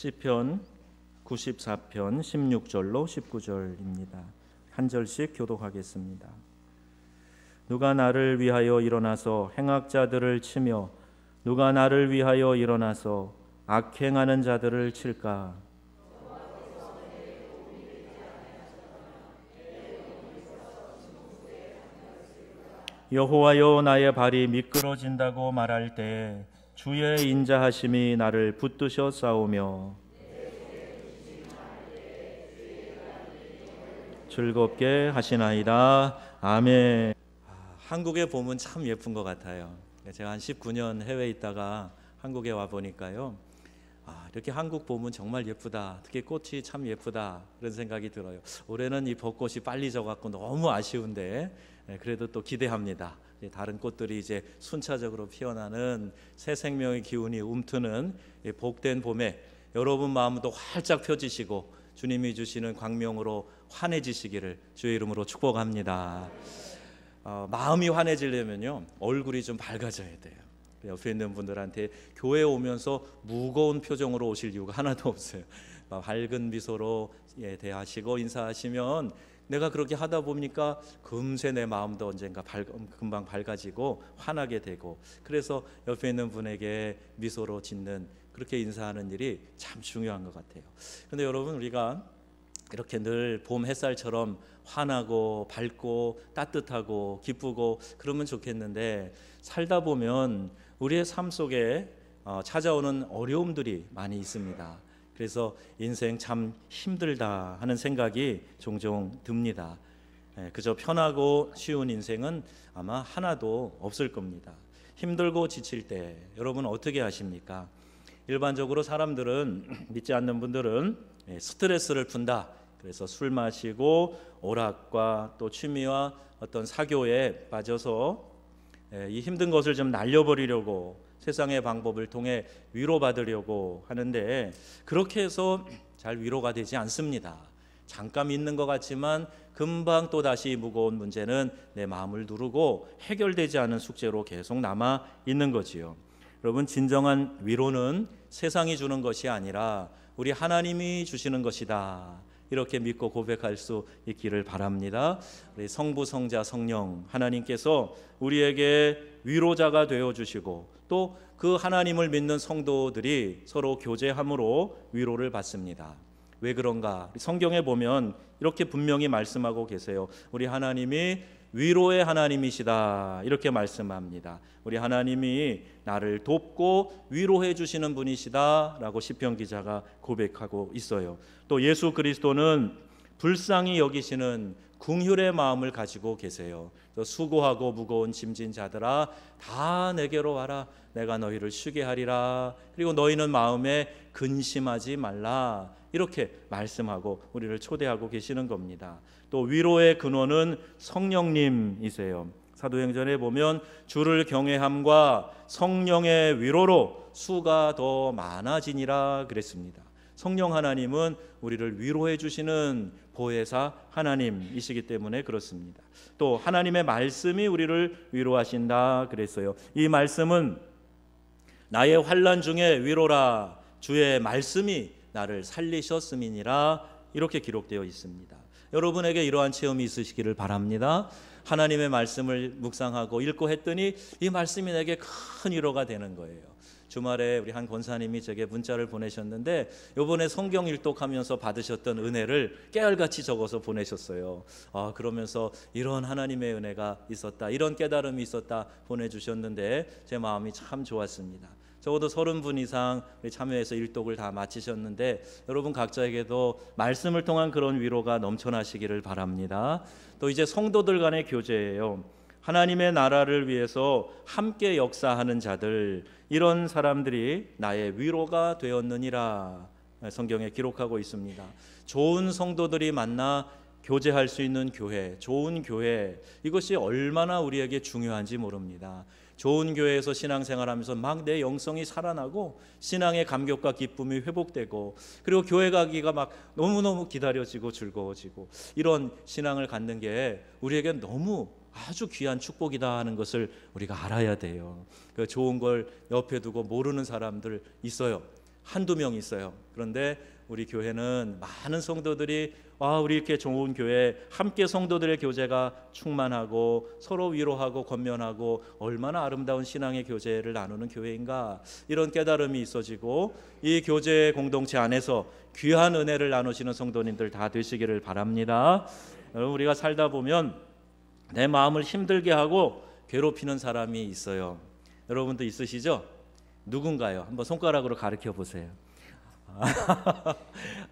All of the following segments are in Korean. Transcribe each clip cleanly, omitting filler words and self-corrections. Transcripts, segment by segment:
시편 94편 16절로 19절입니다. 한 절씩 교독하겠습니다. 누가 나를 위하여 일어나서 행악자들을 치며 누가 나를 위하여 일어나서 악행하는 자들을 칠까? 여호와여, 나의 발이 미끄러진다고 말할 때 주의 인자하심이 나를 붙드셔 싸우며 즐겁게 하시나이다. 아멘. 한국의 봄은 참 예쁜 것 같아요. 제가 한 19년 해외에 있다가 한국에 와 보니까요, 이렇게 한국 봄은 정말 예쁘다. 특히 꽃이 참 예쁘다. 그런 생각이 들어요. 올해는 이 벚꽃이 빨리 져갖고 너무 아쉬운데 그래도 또 기대합니다. 다른 꽃들이 이제 순차적으로 피어나는 새 생명의 기운이 움트는 복된 봄에 여러분 마음도 활짝 펴지시고 주님이 주시는 광명으로 환해지시기를 주의 이름으로 축복합니다. 마음이 환해지려면요, 얼굴이 좀 밝아져야 돼요. 옆에 있는 분들한테 교회 오면서 무거운 표정으로 오실 이유가 하나도 없어요. 밝은 미소로 대하시고 인사하시면 내가 그렇게 하다 보니까 금세 내 마음도 언젠가 금방 밝아지고 환하게 되고, 그래서 옆에 있는 분에게 미소로 짓는, 그렇게 인사하는 일이 참 중요한 것 같아요. 그런데 여러분, 우리가 이렇게 늘 봄 햇살처럼 환하고 밝고 따뜻하고 기쁘고 그러면 좋겠는데, 살다 보면 우리의 삶 속에 찾아오는 어려움들이 많이 있습니다. 그래서 인생 참 힘들다 하는 생각이 종종 듭니다. 그저 편하고 쉬운 인생은 아마 하나도 없을 겁니다. 힘들고 지칠 때 여러분 어떻게 하십니까? 일반적으로 사람들은, 믿지 않는 분들은 스트레스를 푼다, 그래서 술 마시고 오락과 또 취미와 어떤 사교에 빠져서 이 힘든 것을 좀 날려버리려고 세상의 방법을 통해 위로받으려고 하는데, 그렇게 해서 잘 위로가 되지 않습니다. 잠깐 있는 것 같지만 금방 또 다시 무거운 문제는 내 마음을 누르고 해결되지 않은 숙제로 계속 남아 있는 거지요. 여러분, 진정한 위로는 세상이 주는 것이 아니라 우리 하나님이 주시는 것이다, 이렇게 믿고 고백할 수 있기를 바랍니다. 우리 성부, 성자, 성령 하나님께서 우리에게 위로자가 되어주시고 또 그 하나님을 믿는 성도들이 서로 교제함으로 위로를 받습니다. 왜 그런가? 성경에 보면 이렇게 분명히 말씀하고 계세요. 우리 하나님이 위로의 하나님이시다, 이렇게 말씀합니다. 우리 하나님이 나를 돕고 위로해 주시는 분이시다 라고 시편 기자가 고백하고 있어요. 또 예수 그리스도는 불쌍히 여기시는 긍휼의 마음을 가지고 계세요. 수고하고 무거운 짐진 자들아, 다 내게로 와라, 내가 너희를 쉬게 하리라. 그리고 너희는 마음에 근심하지 말라, 이렇게 말씀하고 우리를 초대하고 계시는 겁니다. 또 위로의 근원은 성령님이세요. 사도행전에 보면 주를 경외함과 성령의 위로로 수가 더 많아지니라 그랬습니다. 성령 하나님은 우리를 위로해 주시는 보혜사 하나님이시기 때문에 그렇습니다. 또 하나님의 말씀이 우리를 위로하신다 그랬어요. 이 말씀은 나의 환난 중에 위로라, 주의 말씀이 나를 살리셨음이니라, 이렇게 기록되어 있습니다. 여러분에게 이러한 체험이 있으시기를 바랍니다. 하나님의 말씀을 묵상하고 읽고 했더니 이 말씀이 내게 큰 위로가 되는 거예요. 주말에 우리 한 권사님이 제게 문자를 보내셨는데, 이번에 성경 일독하면서 받으셨던 은혜를 깨알같이 적어서 보내셨어요. 그러면서 이런 하나님의 은혜가 있었다, 이런 깨달음이 있었다 보내주셨는데 제 마음이 참 좋았습니다. 적어도 30분 이상 참여해서 일독을 다 마치셨는데, 여러분 각자에게도 말씀을 통한 그런 위로가 넘쳐나시기를 바랍니다. 또 이제 성도들 간의 교제예요. 하나님의 나라를 위해서 함께 역사하는 자들, 이런 사람들이 나의 위로가 되었느니라, 성경에 기록하고 있습니다. 좋은 성도들이 만나 교제할 수 있는 교회, 좋은 교회, 이것이 얼마나 우리에게 중요한지 모릅니다. 좋은 교회에서 신앙생활하면서 막 내 영성이 살아나고 신앙의 감격과 기쁨이 회복되고, 그리고 교회 가기가 막 너무너무 기다려지고 즐거워지고, 이런 신앙을 갖는 게 우리에게 너무 아주 귀한 축복이다 하는 것을 우리가 알아야 돼요. 그 좋은 걸 옆에 두고 모르는 사람들 있어요. 한두 명 있어요. 그런데 우리 교회는 많은 성도들이 우리 이렇게 좋은 교회, 함께 성도들의 교제가 충만하고 서로 위로하고 권면하고 얼마나 아름다운 신앙의 교제를 나누는 교회인가, 이런 깨달음이 있어지고 이 교제 공동체 안에서 귀한 은혜를 나누시는 성도님들 다 되시기를 바랍니다. 여러분, 우리가 살다 보면 내 마음을 힘들게 하고 괴롭히는 사람이 있어요. 여러분도 있으시죠? 누군가요? 한번 손가락으로 가르쳐 보세요.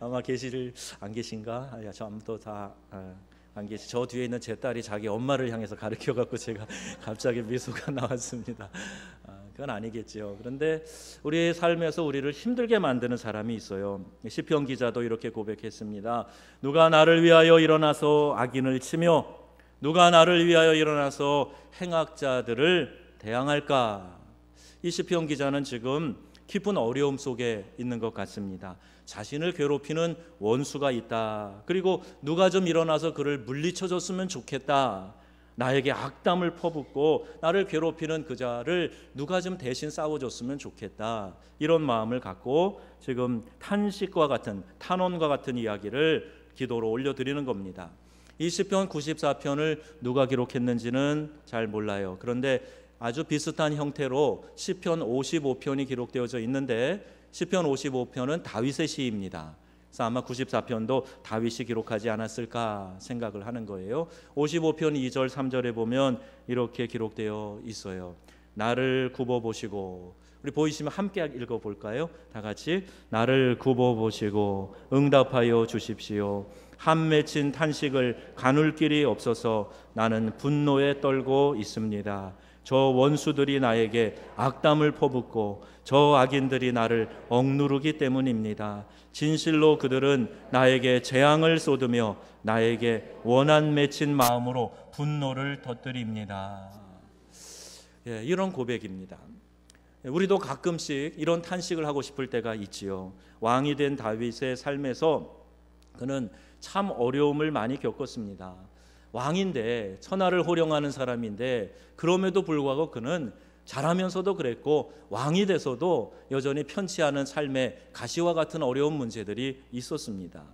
아마 계시를 안 계신가? 저 아무도 다 안 계시. 저 뒤에 있는 제 딸이 자기 엄마를 향해서 가르쳐 갖고 제가 갑자기 미소가 나왔습니다. 그건 아니겠죠. 그런데 우리의 삶에서 우리를 힘들게 만드는 사람이 있어요. 시편 기자도 이렇게 고백했습니다. 누가 나를 위하여 일어나서 악인을 치며 누가 나를 위하여 일어나서 행악자들을 대항할까? 이 시편 기자는 지금 깊은 어려움 속에 있는 것 같습니다. 자신을 괴롭히는 원수가 있다. 그리고 누가 좀 일어나서 그를 물리쳐줬으면 좋겠다. 나에게 악담을 퍼붓고 나를 괴롭히는 그 자를 누가 좀 대신 싸워줬으면 좋겠다. 이런 마음을 갖고 지금 탄식과 같은, 탄원과 같은 이야기를 기도로 올려드리는 겁니다. 이 시편 94편을 누가 기록했는지는 잘 몰라요. 그런데 아주 비슷한 형태로 시편 55편이 기록되어져 있는데 시편 55편은 다윗의 시입니다. 그래서 아마 94편도 다윗이 기록하지 않았을까 생각을 하는 거예요. 55편 2절 3절에 보면 이렇게 기록되어 있어요. 나를 굽어보시고, 우리 보이시면 함께 읽어볼까요? 다 같이. 나를 굽어보시고 응답하여 주십시오. 한 맺힌 탄식을 가눌 길이 없어서 나는 분노에 떨고 있습니다. 저 원수들이 나에게 악담을 퍼붓고 저 악인들이 나를 억누르기 때문입니다. 진실로 그들은 나에게 재앙을 쏟으며 나에게 원한 맺힌 마음으로 분노를 터뜨립니다. 이런 고백입니다. 우리도 가끔씩 이런 탄식을 하고 싶을 때가 있지요. 왕이 된 다윗의 삶에서 그는 참 어려움을 많이 겪었습니다. 왕인데, 천하를 호령하는 사람인데, 그럼에도 불구하고 그는 잘하면서도 그랬고 왕이 돼서도 여전히 편치 않은 삶의 가시와 같은 어려운 문제들이 있었습니다.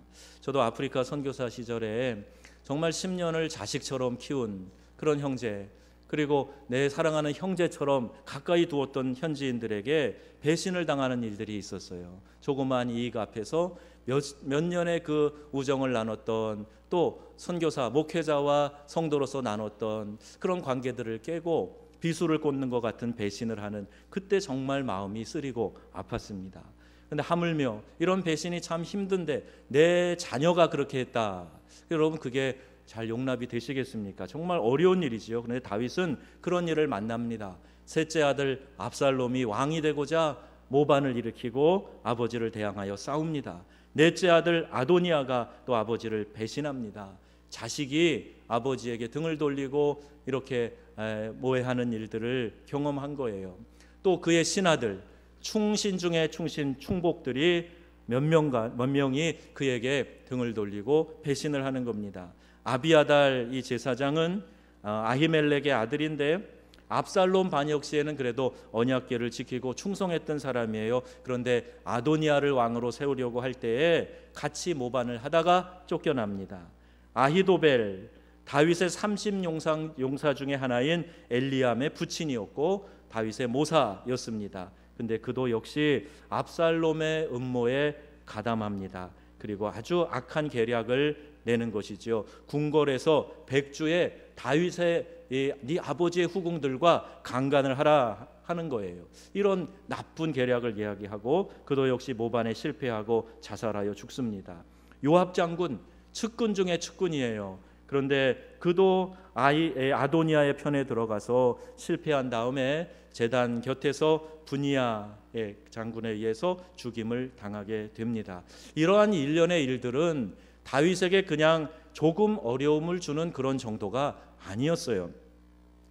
저도 아프리카 선교사 시절에 정말 10년을 자식처럼 키운 그런 형제, 그리고 내 사랑하는 형제처럼 가까이 두었던 현지인들에게 배신을 당하는 일들이 있었어요. 조그마한 이익 앞에서 몇 년의 그 우정을 나눴던, 또 선교사, 목회자와 성도로서 나눴던 그런 관계들을 깨고 비수를 꽂는 것 같은 배신을 하는, 그때 정말 마음이 쓰리고 아팠습니다. 그런데 하물며 이런 배신이 참 힘든데 내 자녀가 그렇게 했다. 여러분, 그게 잘 용납이 되시겠습니까? 정말 어려운 일이지요. 그런데 다윗은 그런 일을 만납니다. 셋째 아들 압살롬이 왕이 되고자 모반을 일으키고 아버지를 대항하여 싸웁니다. 넷째 아들 아도니아가 또 아버지를 배신합니다. 자식이 아버지에게 등을 돌리고 이렇게 모해하는 일들을 경험한 거예요. 또 그의 신하들, 충신 중에 충신, 충복들이 몇 명이 그에게 등을 돌리고 배신을 하는 겁니다. 아비아달 이 제사장은 아히멜렉의 아들인데 압살롬 반역 시에는 그래도 언약궤를 지키고 충성했던 사람이에요. 그런데 아도니아를 왕으로 세우려고 할 때에 같이 모반을 하다가 쫓겨납니다. 아히도벨, 다윗의 30용사 중에 하나인 엘리암의 부친이었고 다윗의 모사였습니다. 근데 그도 역시 압살롬의 음모에 가담합니다. 그리고 아주 악한 계략을 내는 것이죠. 궁궐에서 백주에 다윗의 네 아버지의 후궁들과 강간을 하라 하는 거예요. 이런 나쁜 계략을 이야기하고 그도 역시 모반에 실패하고 자살하여 죽습니다. 요압 장군, 측근 중에 측근이에요. 그런데 그도 아도니아의 편에 들어가서 실패한 다음에 제단 곁에서 분이야의 장군에 의해서 죽임을 당하게 됩니다. 이러한 일련의 일들은 다윗에게 그냥 조금 어려움을 주는 그런 정도가 아니었어요.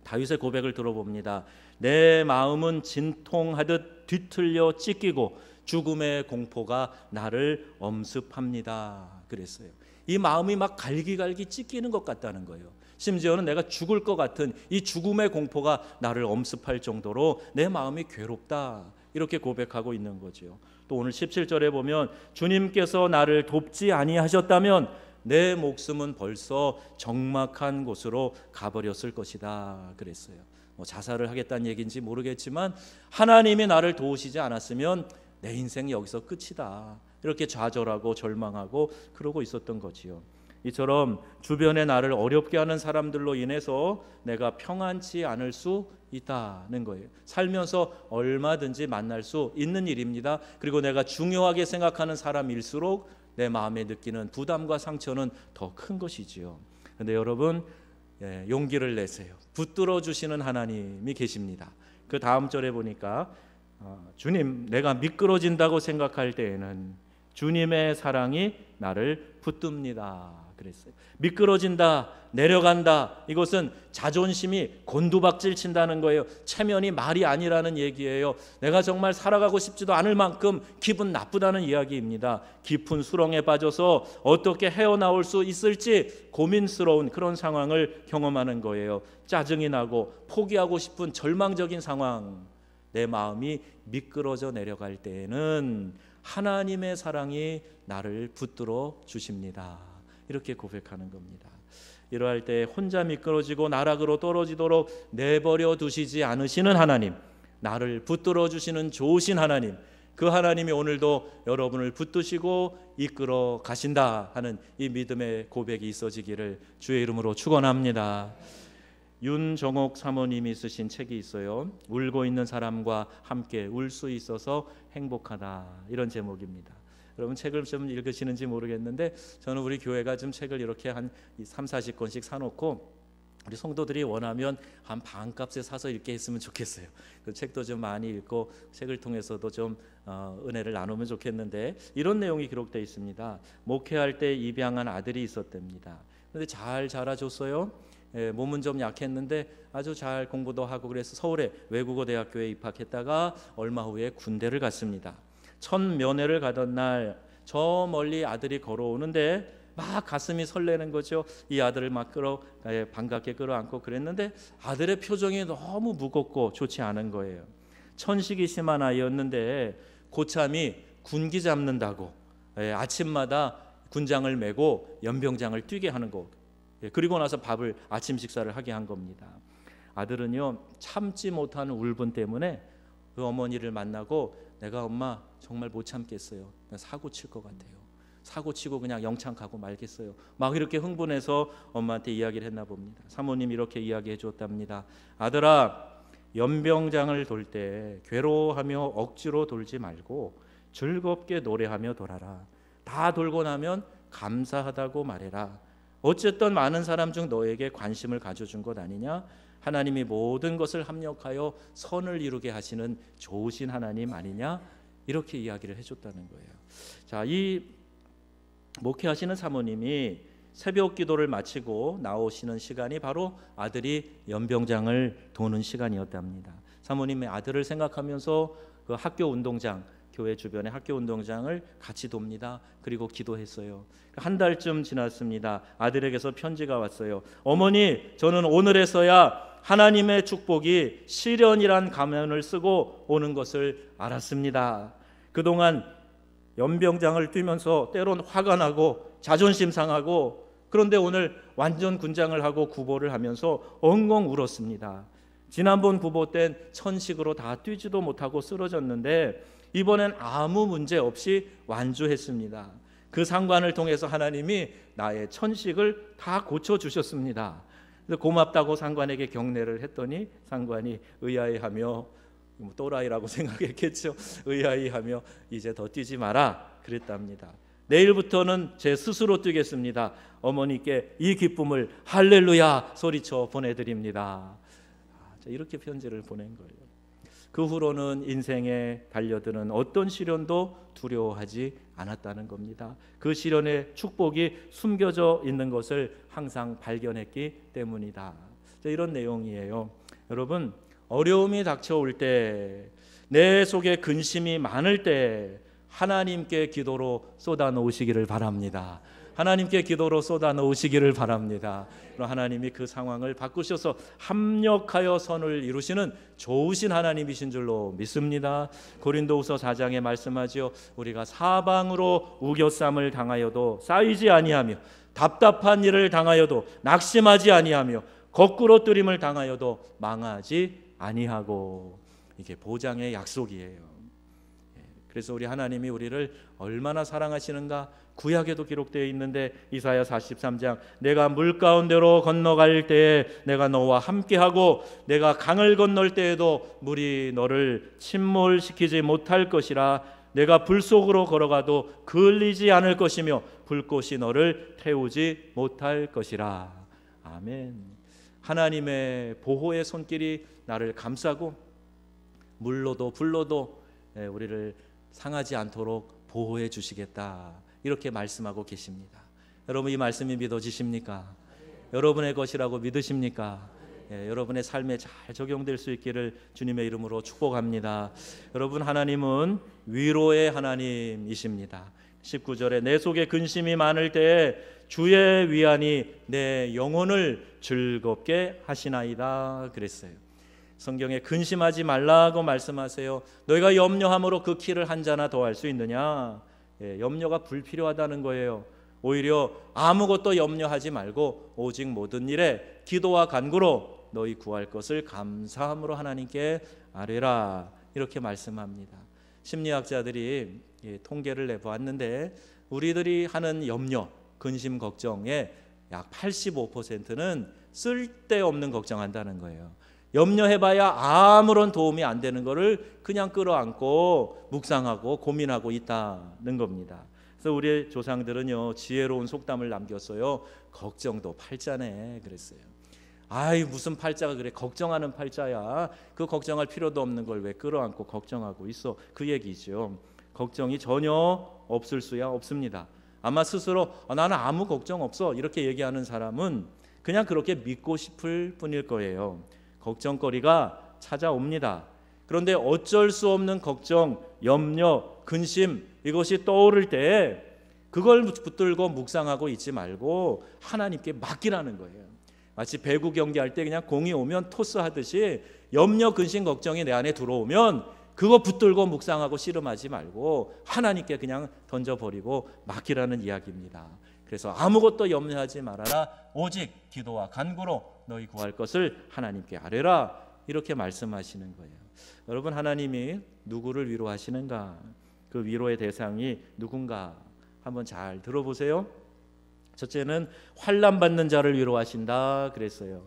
다윗의 고백을 들어봅니다. 내 마음은 진통하듯 뒤틀려 찢기고 죽음의 공포가 나를 엄습합니다. 그랬어요. 이 마음이 막 갈기갈기 찢기는 것 같다는 거예요. 심지어는 내가 죽을 것 같은 이 죽음의 공포가 나를 엄습할 정도로 내 마음이 괴롭다, 이렇게 고백하고 있는 거죠. 또 또 오늘 17절에 보면 주님께서 나를 돕지 아니하셨다면 내 목숨은 벌써 적막한 곳으로 가버렸을 것이다 그랬어요. 자살을 하겠다는 얘기인지 모르겠지만 하나님이 나를 도우시지 않았으면 내 인생 여기서 끝이다, 이렇게 좌절하고 절망하고 그러고 있었던 거지요. 이처럼 주변에 나를 어렵게 하는 사람들로 인해서 내가 평안치 않을 수 있다는 거예요. 살면서 얼마든지 만날 수 있는 일입니다. 그리고 내가 중요하게 생각하는 사람일수록 내 마음에 느끼는 부담과 상처는 더 큰 것이지요. 그런데 여러분, 용기를 내세요. 붙들어 주시는 하나님이 계십니다. 그 다음 절에 보니까 주님, 내가 미끄러진다고 생각할 때에는 주님의 사랑이 나를 붙듭니다 그랬어요. 미끄러진다, 내려간다, 이것은 자존심이 곤두박질 친다는 거예요. 체면이 말이 아니라는 얘기예요. 내가 정말 살아가고 싶지도 않을 만큼 기분 나쁘다는 이야기입니다. 깊은 수렁에 빠져서 어떻게 헤어나올 수 있을지 고민스러운 그런 상황을 경험하는 거예요. 짜증이 나고 포기하고 싶은 절망적인 상황, 내 마음이 미끄러져 내려갈 때에는 하나님의 사랑이 나를 붙들어 주십니다, 이렇게 고백하는 겁니다. 이러할 때 혼자 미끄러지고 나락으로 떨어지도록 내버려 두시지 않으시는 하나님, 나를 붙들어 주시는 좋으신 하나님, 그 하나님이 오늘도 여러분을 붙드시고 이끌어 가신다 하는 이 믿음의 고백이 있어지기를 주의 이름으로 축원합니다. 윤정옥 사모님이 쓰신 책이 있어요. 울고 있는 사람과 함께 울 수 있어서 행복하다, 이런 제목입니다. 여러분 책을 좀 읽으시는지 모르겠는데 저는 우리 교회가 좀 책을 이렇게 한 30-40권씩 사놓고 우리 성도들이 원하면 한 반값에 사서 읽게 했으면 좋겠어요. 그 책도 좀 많이 읽고 책을 통해서도 좀 은혜를 나누면 좋겠는데, 이런 내용이 기록되어 있습니다. 목회할 때 입양한 아들이 있었답니다. 그런데 잘 자라줬어요. 몸은 좀 약했는데 아주 잘 공부도 하고 그래서 서울의 외국어 대학교에 입학했다가 얼마 후에 군대를 갔습니다. 첫 면회를 가던 날 저 멀리 아들이 걸어오는데 막 가슴이 설레는 거죠. 이 아들을 막 반갑게 끌어안고 그랬는데 아들의 표정이 너무 무겁고 좋지 않은 거예요. 천식이 심한 아이였는데 고참이 군기 잡는다고 아침마다 군장을 메고 연병장을 뛰게 하는 거, 그리고 나서 밥을 아침 식사를 하게 한 겁니다. 아들은요, 참지 못하는 울분 때문에 그 어머니를 만나고 내가 엄마 정말 못 참겠어요. 사고 칠 것 같아요. 사고 치고 그냥 영창 가고 말겠어요. 막 이렇게 흥분해서 엄마한테 이야기를 했나 봅니다. 사모님이 이렇게 이야기해 줬답니다. 아들아, 연병장을 돌 때 괴로워하며 억지로 돌지 말고 즐겁게 노래하며 돌아라. 다 돌고 나면 감사하다고 말해라. 어쨌든 많은 사람 중 너에게 관심을 가져준 것 아니냐? 하나님이 모든 것을 합력하여 선을 이루게 하시는 좋으신 하나님 아니냐? 이렇게 이야기를 해줬다는 거예요. 자, 이 목회하시는 사모님이 새벽 기도를 마치고 나오시는 시간이 바로 아들이 연병장을 도는 시간이었답니다. 사모님의 아들을 생각하면서 그 학교 운동장, 교회 주변의 학교 운동장을 같이 돕니다. 그리고 기도했어요. 한 달쯤 지났습니다. 아들에게서 편지가 왔어요. 어머니, 저는 오늘에서야 하나님의 축복이 시련이란 가면을 쓰고 오는 것을 알았습니다. 그동안 연병장을 뛰면서 때론 화가 나고 자존심 상하고, 그런데 오늘 완전 군장을 하고 구보를 하면서 엉엉 울었습니다. 지난번 구보 땐 천식으로 다 뛰지도 못하고 쓰러졌는데 이번엔 아무 문제 없이 완주했습니다. 그 상관을 통해서 하나님이 나의 천식을 다 고쳐주셨습니다. 고맙다고 상관에게 경례를 했더니 상관이 의아해하며, 또라이라고 생각했겠죠. 의아해하며 이제 더 뛰지 마라 그랬답니다. 내일부터는 제 스스로 뛰겠습니다. 어머니께 이 기쁨을 할렐루야 소리쳐 보내드립니다. 이렇게 편지를 보낸 거예요. 그 후로는 인생에 달려드는 어떤 시련도 두려워하지 않았다는 겁니다. 그 시련의 축복이 숨겨져 있는 것을 항상 발견했기 때문이다. 이런 내용이에요. 여러분, 어려움이 닥쳐올 때, 내 속에 근심이 많을 때 하나님께 기도로 쏟아놓으시기를 바랍니다. 하나님께 기도로 쏟아 놓으시기를 바랍니다. 그럼 하나님이 그 상황을 바꾸셔서 합력하여 선을 이루시는 좋으신 하나님이신 줄로 믿습니다. 고린도후서 4장에 말씀하지요. 우리가 사방으로 우겨쌈을 당하여도 쌓이지 아니하며 답답한 일을 당하여도 낙심하지 아니하며 거꾸로 뜨림을 당하여도 망하지 아니하고, 이게 보장의 약속이에요. 그래서 우리 하나님이 우리를 얼마나 사랑하시는가 구약에도 기록되어 있는데, 이사야 43장 내가 물 가운데로 건너갈 때에 내가 너와 함께하고 내가 강을 건널 때에도 물이 너를 침몰시키지 못할 것이라. 내가 불 속으로 걸어가도 그을리지 않을 것이며 불꽃이 너를 태우지 못할 것이라. 아멘. 하나님의 보호의 손길이 나를 감싸고 물로도 불로도 우리를 상하지 않도록 보호해 주시겠다, 이렇게 말씀하고 계십니다. 여러분, 이 말씀이 믿어지십니까? 여러분의 것이라고 믿으십니까? 여러분의 삶에 잘 적용될 수 있기를 주님의 이름으로 축복합니다. 여러분, 하나님은 위로의 하나님이십니다. 19절에 내 속에 근심이 많을 때에 주의 위안이 내 영혼을 즐겁게 하시나이다 그랬어요. 성경에 근심하지 말라고 말씀하세요. 너희가 염려함으로 그 키를 한 자나 더할 수 있느냐? 염려가 불필요하다는 거예요. 오히려 아무것도 염려하지 말고 오직 모든 일에 기도와 간구로 너희 구할 것을 감사함으로 하나님께 아뢰라, 이렇게 말씀합니다. 심리학자들이 통계를 내보았는데 우리들이 하는 염려, 근심, 걱정의 약 85%는 쓸데없는 걱정한다는 거예요. 염려해봐야 아무런 도움이 안 되는 거를 그냥 끌어안고 묵상하고 고민하고 있다는 겁니다. 그래서 우리 조상들은요, 지혜로운 속담을 남겼어요. 걱정도 팔자네 그랬어요. 아이, 무슨 팔자가 그래, 걱정하는 팔자야. 그 걱정할 필요도 없는 걸 왜 끌어안고 걱정하고 있어, 그 얘기죠. 걱정이 전혀 없을 수야 없습니다. 아마 스스로 나는 아무 걱정 없어 이렇게 얘기하는 사람은 그냥 그렇게 믿고 싶을 뿐일 거예요. 걱정거리가 찾아옵니다. 그런데 어쩔 수 없는 걱정, 염려, 근심, 이것이 떠오를 때 그걸 붙들고 묵상하고 있지 말고 하나님께 맡기라는 거예요. 마치 배구 경기할 때 그냥 공이 오면 토스하듯이 염려, 근심, 걱정이 내 안에 들어오면 그거 붙들고 묵상하고 씨름하지 말고 하나님께 그냥 던져버리고 맡기라는 이야기입니다. 그래서 아무것도 염려하지 말아라. 오직 기도와 간구로 너희 구할 것을 하나님께 아뢰라, 이렇게 말씀하시는 거예요. 여러분, 하나님이 누구를 위로하시는가? 그 위로의 대상이 누군가 한번 잘 들어보세요. 첫째는 환난 받는 자를 위로하신다 그랬어요.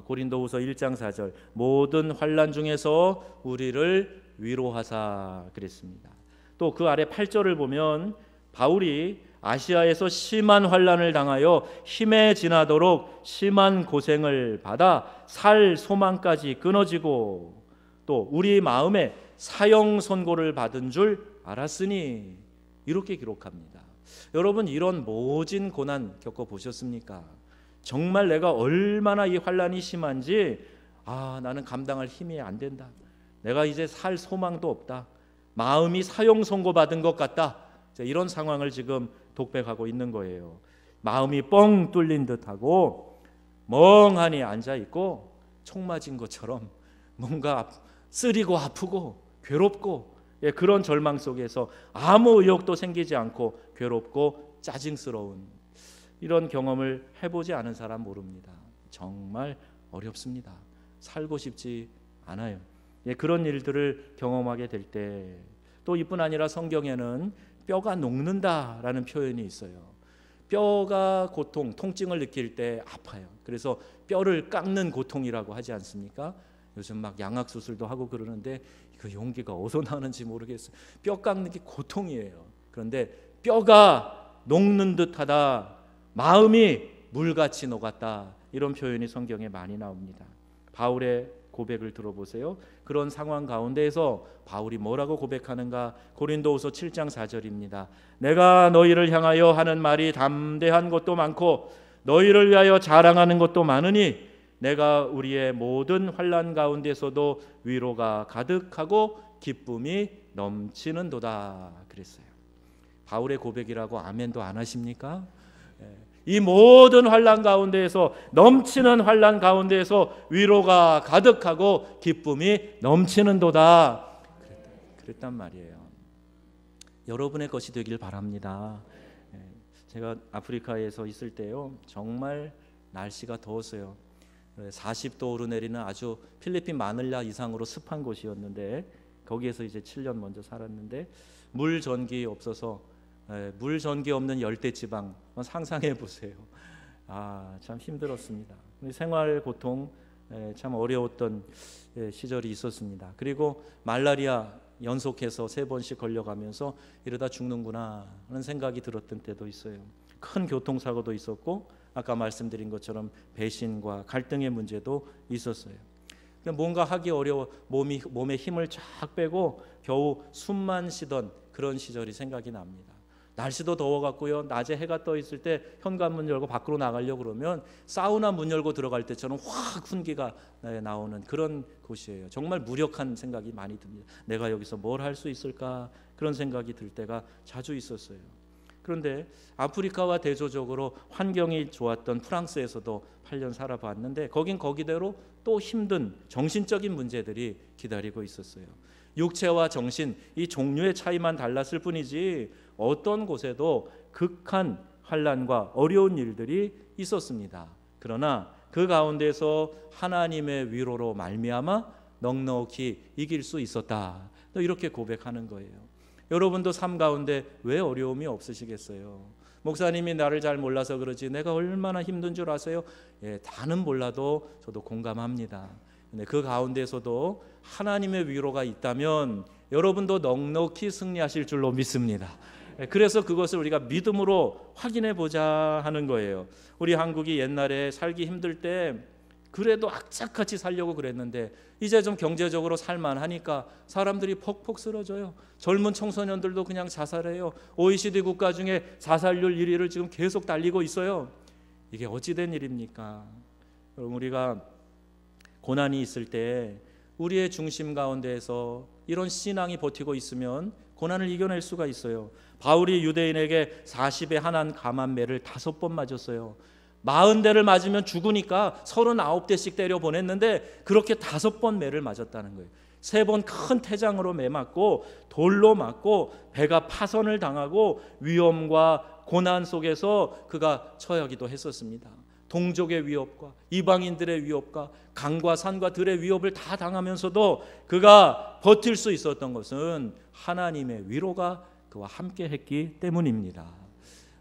고린도후서 1장 4절 모든 환난 중에서 우리를 위로하사 그랬습니다. 또 그 아래 8절을 보면 바울이 아시아에서 심한 환난을 당하여 힘에 지나도록 심한 고생을 받아 살 소망까지 끊어지고 또 우리 마음에 사형 선고를 받은 줄 알았으니, 이렇게 기록합니다. 여러분, 이런 모진 고난 겪어보셨습니까? 정말 내가 얼마나 이 환난이 심한지 나는 감당할 힘이 안 된다. 내가 이제 살 소망도 없다. 마음이 사형 선고받은 것 같다. 이런 상황을 지금 독백하고 있는 거예요. 마음이 뻥 뚫린 듯하고 멍하니 앉아있고 총 맞은 것처럼 뭔가 쓰리고 아프고 괴롭고 그런 절망 속에서 아무 의욕도 생기지 않고 괴롭고 짜증스러운 이런 경험을 해보지 않은 사람 모릅니다. 정말 어렵습니다. 살고 싶지 않아요. 그런 일들을 경험하게 될 때 또 이뿐 아니라 성경에는 뼈가 녹는다라는 표현이 있어요. 뼈가 고통, 통증을 느낄 때 아파요. 그래서 뼈를 깎는 고통이라고 하지 않습니까? 요즘 막 양악 수술도 하고 그러는데 그 용기가 어디서 나오는지 모르겠어요. 뼈 깎는 게 고통이에요. 그런데 뼈가 녹는 듯하다, 마음이 물같이 녹았다, 이런 표현이 성경에 많이 나옵니다. 바울의 고백을 들어보세요. 그런 상황 가운데에서 바울이 뭐라고 고백하는가? 고린도후서 7장 4절입니다. 내가 너희를 향하여 하는 말이 담대한 것도 많고 너희를 위하여 자랑하는 것도 많으니 내가 우리의 모든 환난 가운데서도 위로가 가득하고 기쁨이 넘치는도다 그랬어요. 바울의 고백이라고 아멘도 안 하십니까? 이 모든 환난 가운데에서, 넘치는 환난 가운데에서 위로가 가득하고 기쁨이 넘치는도다. 그랬단 말이에요. 여러분의 것이 되길 바랍니다. 제가 아프리카에서 있을 때요, 정말 날씨가 더웠어요. 40도 오르내리는 아주 필리핀 마닐라 이상으로 습한 곳이었는데, 거기에서 이제 7년 먼저 살았는데, 물 전기 없어서, 물 전기 없는 열대 지방, 상상해 보세요. 참 힘들었습니다. 생활 고통, 참 어려웠던 시절이 있었습니다. 그리고 말라리아 연속해서 3번씩 걸려가면서 이러다 죽는구나 하는 생각이 들었던 때도 있어요. 큰 교통사고도 있었고, 아까 말씀드린 것처럼 배신과 갈등의 문제도 있었어요. 뭔가 하기 어려워 몸에 힘을 쫙 빼고 겨우 숨만 쉬던 그런 시절이 생각이 납니다. 날씨도 더워갖고요, 낮에 해가 떠 있을 때 현관문 열고 밖으로 나가려고 그러면 사우나 문 열고 들어갈 때처럼 확 훈기가 나오는 그런 곳이에요. 정말 무력한 생각이 많이 듭니다. 내가 여기서 뭘 할 수 있을까, 그런 생각이 들 때가 자주 있었어요. 그런데 아프리카와 대조적으로 환경이 좋았던 프랑스에서도 8년 살아봤는데, 거긴 거기대로 또 힘든 정신적인 문제들이 기다리고 있었어요. 육체와 정신, 이 종류의 차이만 달랐을 뿐이지 어떤 곳에도 극한 환난과 어려운 일들이 있었습니다. 그러나 그 가운데서 하나님의 위로로 말미암아 넉넉히 이길 수 있었다, 또 이렇게 고백하는 거예요. 여러분도 삶 가운데 왜 어려움이 없으시겠어요? 목사님이 나를 잘 몰라서 그러지 내가 얼마나 힘든 줄 아세요? 다는 몰라도 저도 공감합니다. 근데 그 가운데서도 하나님의 위로가 있다면 여러분도 넉넉히 승리하실 줄로 믿습니다. 그래서 그것을 우리가 믿음으로 확인해 보자 하는 거예요. 우리 한국이 옛날에 살기 힘들 때 그래도 악착같이 살려고 그랬는데, 이제 좀 경제적으로 살만하니까 사람들이 퍽퍽 쓰러져요. 젊은 청소년들도 그냥 자살해요. OECD 국가 중에 자살률 1위를 지금 계속 달리고 있어요. 이게 어찌된 일입니까? 여러분, 우리가 고난이 있을 때 우리의 중심 가운데에서 이런 신앙이 버티고 있으면 고난을 이겨낼 수가 있어요. 바울이 유대인에게 40에 한한 감한 매를 5번 맞았어요. 40대를 맞으면 죽으니까 39대씩 때려 보냈는데 그렇게 5번 매를 맞았다는 거예요. 3번 큰 태장으로 매 맞고 돌로 맞고 배가 파선을 당하고 위험과 고난 속에서 그가 처하기도 했었습니다. 동족의 위협과 이방인들의 위협과 강과 산과 들의 위협을 다 당하면서도 그가 버틸 수 있었던 것은 하나님의 위로가 그와 함께 했기 때문입니다.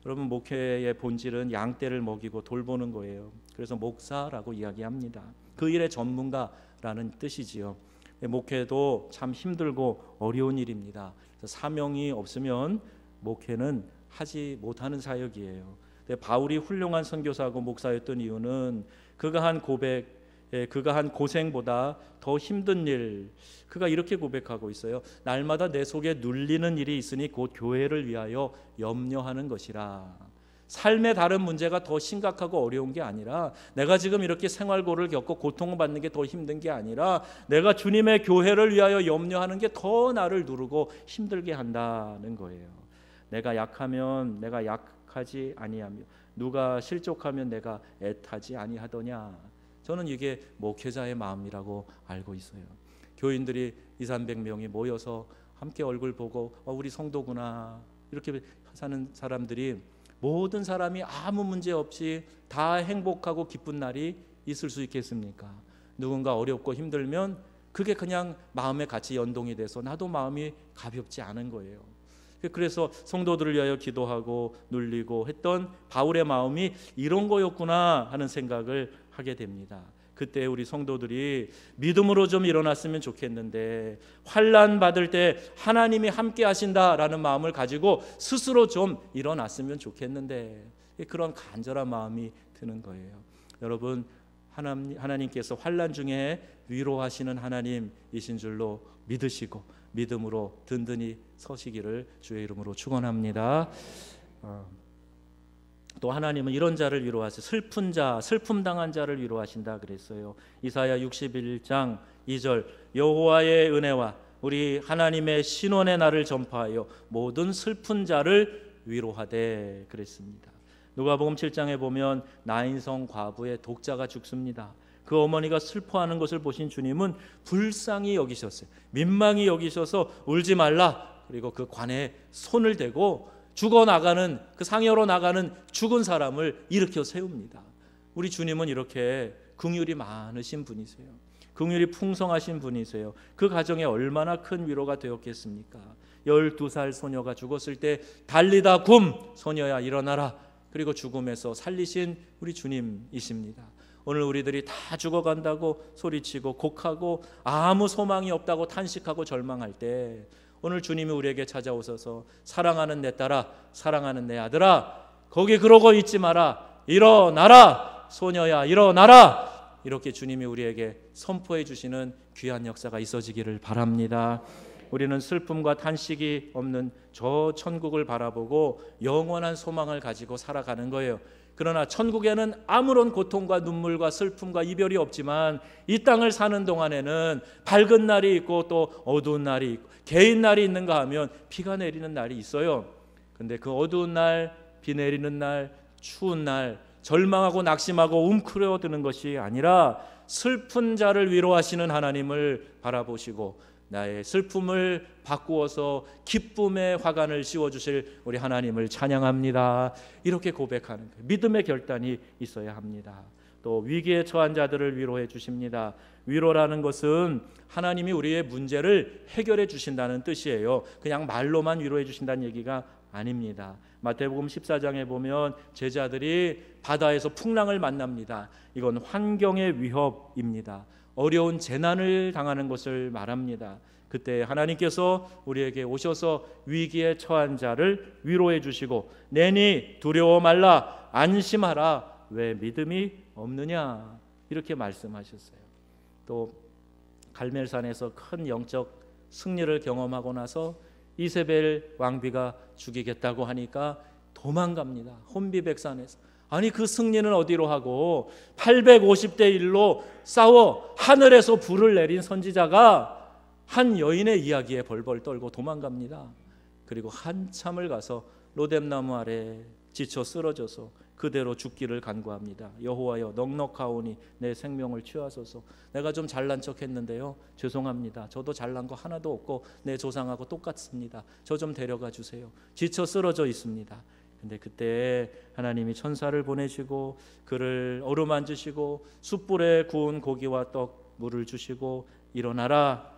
여러분, 목회의 본질은 양떼를 먹이고 돌보는 거예요. 그래서 목사라고 이야기합니다. 그 일의 전문가라는 뜻이지요. 목회도 참 힘들고 어려운 일입니다. 사명이 없으면 목회는 하지 못하는 사역이에요. 바울이 훌륭한 선교사고 목사였던 이유는 그가 한 고백, 그가 한 고생보다 더 힘든 일, 그가 이렇게 고백하고 있어요. 날마다 내 속에 눌리는 일이 있으니 곧 교회를 위하여 염려하는 것이라. 삶의 다른 문제가 더 심각하고 어려운 게 아니라, 내가 지금 이렇게 생활고를 겪고 고통을 받는 게 더 힘든 게 아니라, 내가 주님의 교회를 위하여 염려하는 게 더 나를 누르고 힘들게 한다는 거예요. 내가 약하면 내가 약하지 아니하며 누가 실족하면 내가 애타지 아니하더냐. 저는 이게 목회자의 마음이라고 알고 있어요. 교인들이 200~300명이 모여서 함께 얼굴 보고 우리 성도구나 이렇게 사는 사람들이, 모든 사람이 아무 문제 없이 다 행복하고 기쁜 날이 있을 수 있겠습니까? 누군가 어렵고 힘들면 그게 그냥 마음에 같이 연동이 돼서 나도 마음이 가볍지 않은 거예요. 그래서 성도들을 위하여 기도하고 눌리고 했던 바울의 마음이 이런 거였구나 하는 생각을 하게 됩니다. 그때 우리 성도들이 믿음으로 좀 일어났으면 좋겠는데, 환난 받을 때 하나님이 함께 하신다라는 마음을 가지고 스스로 좀 일어났으면 좋겠는데, 그런 간절한 마음이 드는 거예요. 여러분, 하나님께서 환난 중에 위로하시는 하나님이신 줄로 믿으시고 믿음으로 든든히 서시기를 주의 이름으로 축원합니다. 또 하나님은 이런 자를 위로하세요. 슬픈 자, 슬픔 당한 자를 위로하신다 그랬어요. 이사야 61장 2절, 여호와의 은혜와 우리 하나님의 신원의 날을 전파하여 모든 슬픈 자를 위로하되 그랬습니다. 누가복음 7장에 보면 나인성 과부의 독자가 죽습니다. 그 어머니가 슬퍼하는 것을 보신 주님은 불쌍히 여기셨어요. 민망히 여기셔서 울지 말라. 그리고 그 관에 손을 대고 죽어나가는, 그 상여로 나가는 죽은 사람을 일으켜 세웁니다. 우리 주님은 이렇게 긍휼이 많으신 분이세요. 긍휼이 풍성하신 분이세요. 그 가정에 얼마나 큰 위로가 되었겠습니까? 12살 소녀가 죽었을 때 달리다 굼, 소녀야 일어나라. 그리고 죽음에서 살리신 우리 주님이십니다. 오늘 우리들이 다 죽어간다고 소리치고 곡하고 아무 소망이 없다고 탄식하고 절망할 때 오늘 주님이 우리에게 찾아오셔서 사랑하는 내 딸아, 사랑하는 내 아들아, 거기 그러고 있지 마라. 일어나라. 소녀야 일어나라. 이렇게 주님이 우리에게 선포해 주시는 귀한 역사가 있어지기를 바랍니다. 우리는 슬픔과 탄식이 없는 저 천국을 바라보고 영원한 소망을 가지고 살아가는 거예요. 그러나 천국에는 아무런 고통과 눈물과 슬픔과 이별이 없지만 이 땅을 사는 동안에는 밝은 날이 있고 또 어두운 날이 있고, 개인 날이 있는가 하면 비가 내리는 날이 있어요. 근데 그 어두운 날, 비 내리는 날, 추운 날, 절망하고 낙심하고 움츠러드는 것이 아니라 슬픈 자를 위로하시는 하나님을 바라보시고 나의 슬픔을 바꾸어서 기쁨의 화관을 씌워주실 우리 하나님을 찬양합니다. 이렇게 고백하는 거예요. 믿음의 결단이 있어야 합니다. 또 위기에 처한 자들을 위로해 주십니다. 위로라는 것은 하나님이 우리의 문제를 해결해 주신다는 뜻이에요. 그냥 말로만 위로해 주신다는 얘기가 아닙니다. 마태복음 14장에 보면 제자들이 바다에서 풍랑을 만납니다. 이건 환경의 위협입니다. 어려운 재난을 당하는 것을 말합니다. 그때 하나님께서 우리에게 오셔서 위기에 처한 자를 위로해 주시고 내니 두려워 말라 안심하라 왜 믿음이 없느냐 이렇게 말씀하셨어요. 또 갈멜산에서 큰 영적 승리를 경험하고 나서 이세벨 왕비가 죽이겠다고 하니까 도망갑니다. 혼비백산에서. 아니 그 승리는 어디로 하고 850대 1로 싸워 하늘에서 불을 내린 선지자가 한 여인의 이야기에 벌벌 떨고 도망갑니다. 그리고 한참을 가서 로뎀나무 아래 지쳐 쓰러져서 그대로 죽기를 간구합니다. 여호와여 넉넉하오니 내 생명을 취하소서. 내가 좀 잘난 척했는데요 죄송합니다. 저도 잘난 거 하나도 없고 내 조상하고 똑같습니다. 저 좀 데려가 주세요. 지쳐 쓰러져 있습니다. 근데 그때 하나님이 천사를 보내시고 그를 어루만지시고 숯불에 구운 고기와 떡 물을 주시고 일어나라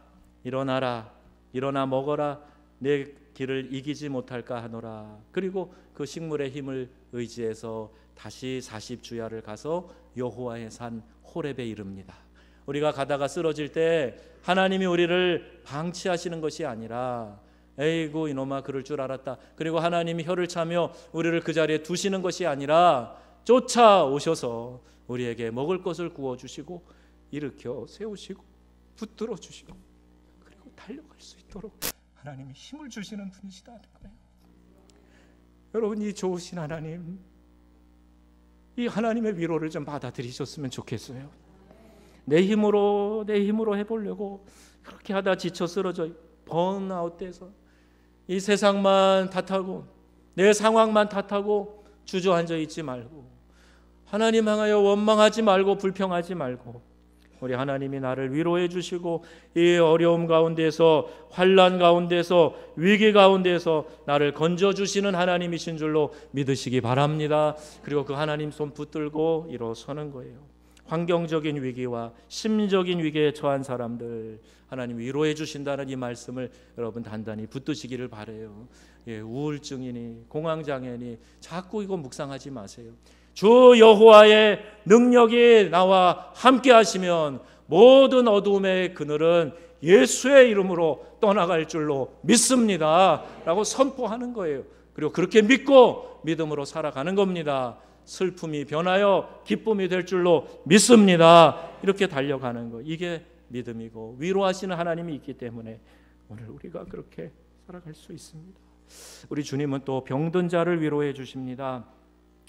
일어나라 일어나 먹어라 내 길을 이기지 못할까 하노라. 그리고 그 식물의 힘을 의지해서 다시 40주야를 가서 여호와의 산 호렙에 이릅니다. 우리가 가다가 쓰러질 때 하나님이 우리를 방치하시는 것이 아니라 에이구 이놈아 그럴 줄 알았다. 그리고 하나님이 혀를 차며 우리를 그 자리에 두시는 것이 아니라 쫓아오셔서 우리에게 먹을 것을 구워주시고 일으켜 세우시고 붙들어 주시고 그리고 달려갈 수 있도록 하나님이 힘을 주시는 분이시다는 거예요. 여러분 이 좋으신 하나님, 이 하나님의 위로를 좀 받아들이셨으면 좋겠어요. 내 힘으로 해보려고 그렇게 하다 지쳐 쓰러져 번아웃돼서 이 세상만 탓하고 내 상황만 탓하고 주저앉아 있지 말고 하나님 향하여 원망하지 말고 불평하지 말고 우리 하나님이 나를 위로해 주시고 이 어려움 가운데서 환난 가운데서 위기 가운데서 나를 건져주시는 하나님이신 줄로 믿으시기 바랍니다. 그리고 그 하나님 손 붙들고 일어서는 거예요. 환경적인 위기와 심적인 위기에 처한 사람들 하나님 위로해 주신다는 이 말씀을 여러분 단단히 붙드시기를 바라요. 우울증이니 공황장애니 자꾸 이거 묵상하지 마세요. 주 여호와의 능력이 나와 함께 하시면 모든 어두움의 그늘은 예수의 이름으로 떠나갈 줄로 믿습니다 라고 선포하는 거예요. 그리고 그렇게 믿고 믿음으로 살아가는 겁니다. 슬픔이 변하여 기쁨이 될 줄로 믿습니다. 이렇게 달려가는 거 이게 믿음이고 위로하시는 하나님이 있기 때문에 오늘 우리가 그렇게 살아갈 수 있습니다. 우리 주님은 또 병든 자를 위로해 주십니다.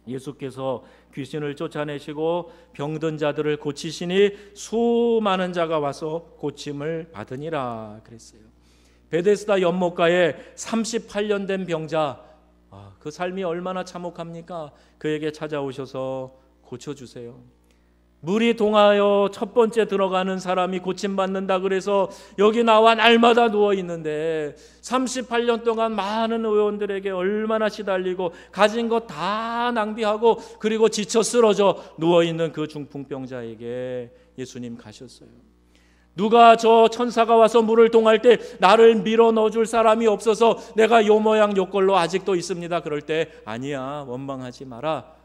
예수께서 귀신을 쫓아내시고 병든 자들을 고치시니 수많은 자가 와서 고침을 받으니라 그랬어요. 베데스다 연못가에 38년 된 병자 그 삶이 얼마나 참혹합니까? 그에게 찾아오셔서 고쳐주세요. 물이 동하여 첫 번째 들어가는 사람이 고침받는다 그래서 여기 나와 날마다 누워있는데 38년 동안 많은 의원들에게 얼마나 시달리고 가진 것 다 낭비하고 그리고 지쳐 쓰러져 누워있는 그 중풍병자에게 예수님 가셨어요. 누가 저 천사가 와서 물을 동할 때 나를 밀어 넣어줄 사람이 없어서 내가 요 모양 요 꼴로 아직도 있습니다. 그럴 때 아니야, 원망하지 마라.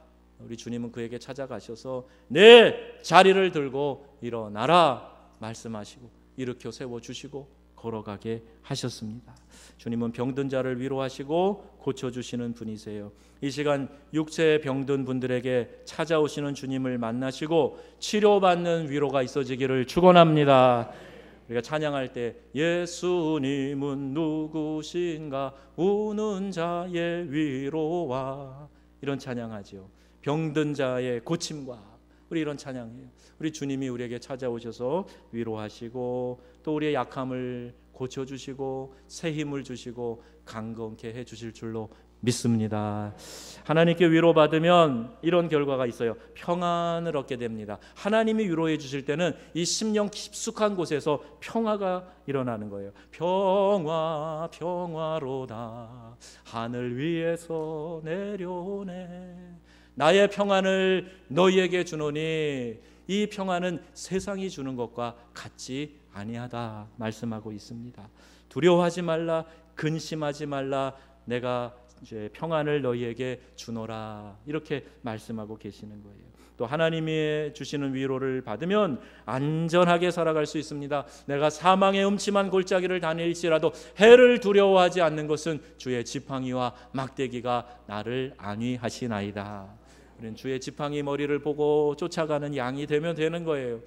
우리 주님은 그에게 찾아가셔서 내 자리를 들고 일어나라 말씀하시고 일으켜 세워주시고 걸어가게 하셨습니다. 주님은 병든 자를 위로하시고 고쳐주시는 분이세요. 이 시간 육체에 병든 분들에게 찾아오시는 주님을 만나시고 치료받는 위로가 있어지기를 축원합니다. 우리가 찬양할 때 예수님은 누구신가 우는 자의 위로와 이런 찬양하지요. 병든 자의 고침과 우리 이런 찬양이에요. 우리 주님이 우리에게 찾아오셔서 위로하시고 또 우리의 약함을 고쳐주시고 새 힘을 주시고 강건케 해주실 줄로 믿습니다. 하나님께 위로받으면 이런 결과가 있어요. 평안을 얻게 됩니다. 하나님이 위로해 주실 때는 이 심령 깊숙한 곳에서 평화가 일어나는 거예요. 평화 평화로다 하늘 위에서 내려오네 나의 평안을 너희에게 주노니 이 평안은 세상이 주는 것과 같지 아니하다 말씀하고 있습니다. 두려워하지 말라 근심하지 말라 내가 이제 평안을 너희에게 주노라 이렇게 말씀하고 계시는 거예요. 또 하나님이 주시는 위로를 받으면 안전하게 살아갈 수 있습니다. 내가 사망의 음침한 골짜기를 다닐지라도 해를 두려워하지 않는 것은 주의 지팡이와 막대기가 나를 안위하시나이다. 우리는 주의 지팡이 머리를 보고 쫓아가는 양이 되면 되는 거예요.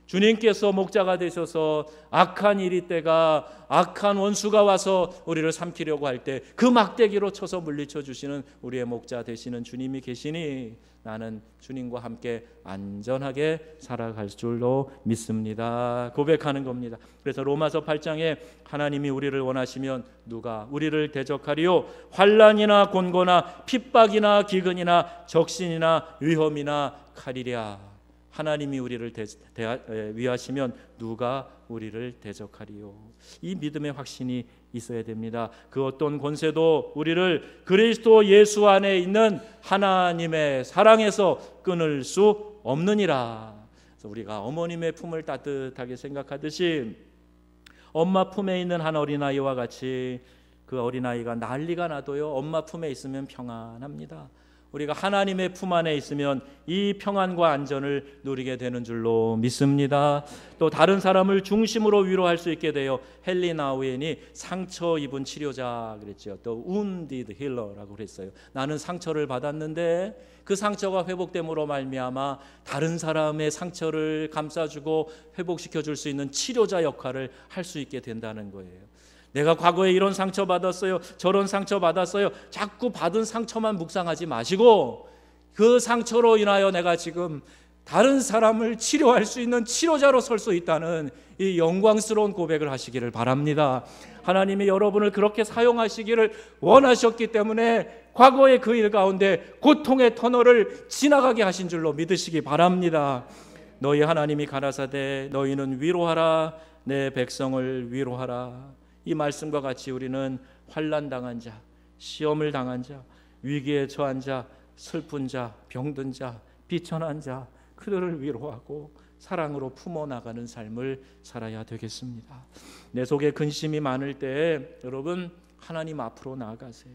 주님께서 목자가 되셔서 악한 이리 때가 악한 원수가 와서 우리를 삼키려고 할 때 그 막대기로 쳐서 물리쳐 주시는 우리의 목자 되시는 주님이 계시니 나는 주님과 함께 안전하게 살아갈 줄로 믿습니다. 고백하는 겁니다. 그래서 로마서 8장에 하나님이 우리를 원하시면 누가 우리를 대적하리요 환난이나 곤고나 핍박이나 기근이나 적신이나 위험이나 칼이랴. 하나님이 우리를 위하시면 누가 우리를 대적하리요. 이 믿음의 확신이 있어야 됩니다. 그 어떤 권세도 우리를 그리스도 예수 안에 있는 하나님의 사랑에서 끊을 수 없느니라. 그래서 우리가 어머님의 품을 따뜻하게 생각하듯이 엄마 품에 있는 한 어린아이와 같이 그 어린아이가 난리가 나도요 엄마 품에 있으면 평안합니다. 우리가 하나님의 품 안에 있으면 이 평안과 안전을 누리게 되는 줄로 믿습니다. 또 다른 사람을 중심으로 위로할 수 있게 돼요. 헨리 나우엔이 상처 입은 치료자 그랬죠. 또 wounded healer라고 그랬어요. 나는 상처를 받았는데 그 상처가 회복됨으로 말미암아 다른 사람의 상처를 감싸주고 회복시켜 줄 수 있는 치료자 역할을 할 수 있게 된다는 거예요. 내가 과거에 이런 상처 받았어요. 저런 상처 받았어요. 자꾸 받은 상처만 묵상하지 마시고 그 상처로 인하여 내가 지금 다른 사람을 치료할 수 있는 치료자로 설 수 있다는 이 영광스러운 고백을 하시기를 바랍니다. 하나님이 여러분을 그렇게 사용하시기를 원하셨기 때문에 과거의 그 일 가운데 고통의 터널을 지나가게 하신 줄로 믿으시기 바랍니다. 너희 하나님이 가라사대 너희는 위로하라 내 백성을 위로하라. 이 말씀과 같이 우리는 환난 당한 자, 시험을 당한 자, 위기에 처한 자, 슬픈 자, 병든 자, 비천한 자 그들을 위로하고 사랑으로 품어나가는 삶을 살아야 되겠습니다. 내 속에 근심이 많을 때 여러분 하나님 앞으로 나아가세요.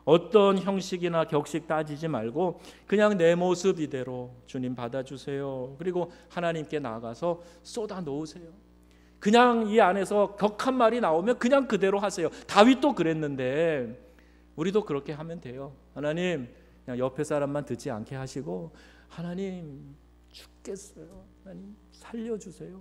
어떤 형식이나 격식 따지지 말고 그냥 내 모습 이대로 주님 받아주세요. 그리고 하나님께 나아가서 쏟아 놓으세요. 그냥 이 안에서 격한 말이 나오면 그냥 그대로 하세요. 다윗도 그랬는데 우리도 그렇게 하면 돼요. 하나님 그냥 옆에 사람만 듣지 않게 하시고 하나님 죽겠어요. 하나님 살려주세요.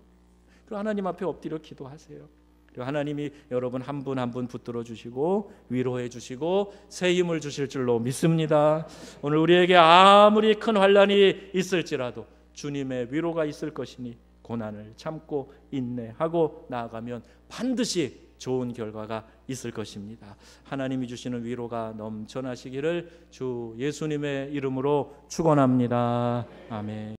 그리고 하나님 앞에 엎드려 기도하세요. 그리고 하나님이 여러분 한 분 한 분 붙들어 주시고 위로해 주시고 새 힘을 주실 줄로 믿습니다. 오늘 우리에게 아무리 큰 환난이 있을지라도 주님의 위로가 있을 것이니 고난을 참고 인내하고 나아가면 반드시 좋은 결과가 있을 것입니다. 하나님이 주시는 위로가 넘쳐나시기를 주 예수님의 이름으로 축원합니다. 아멘.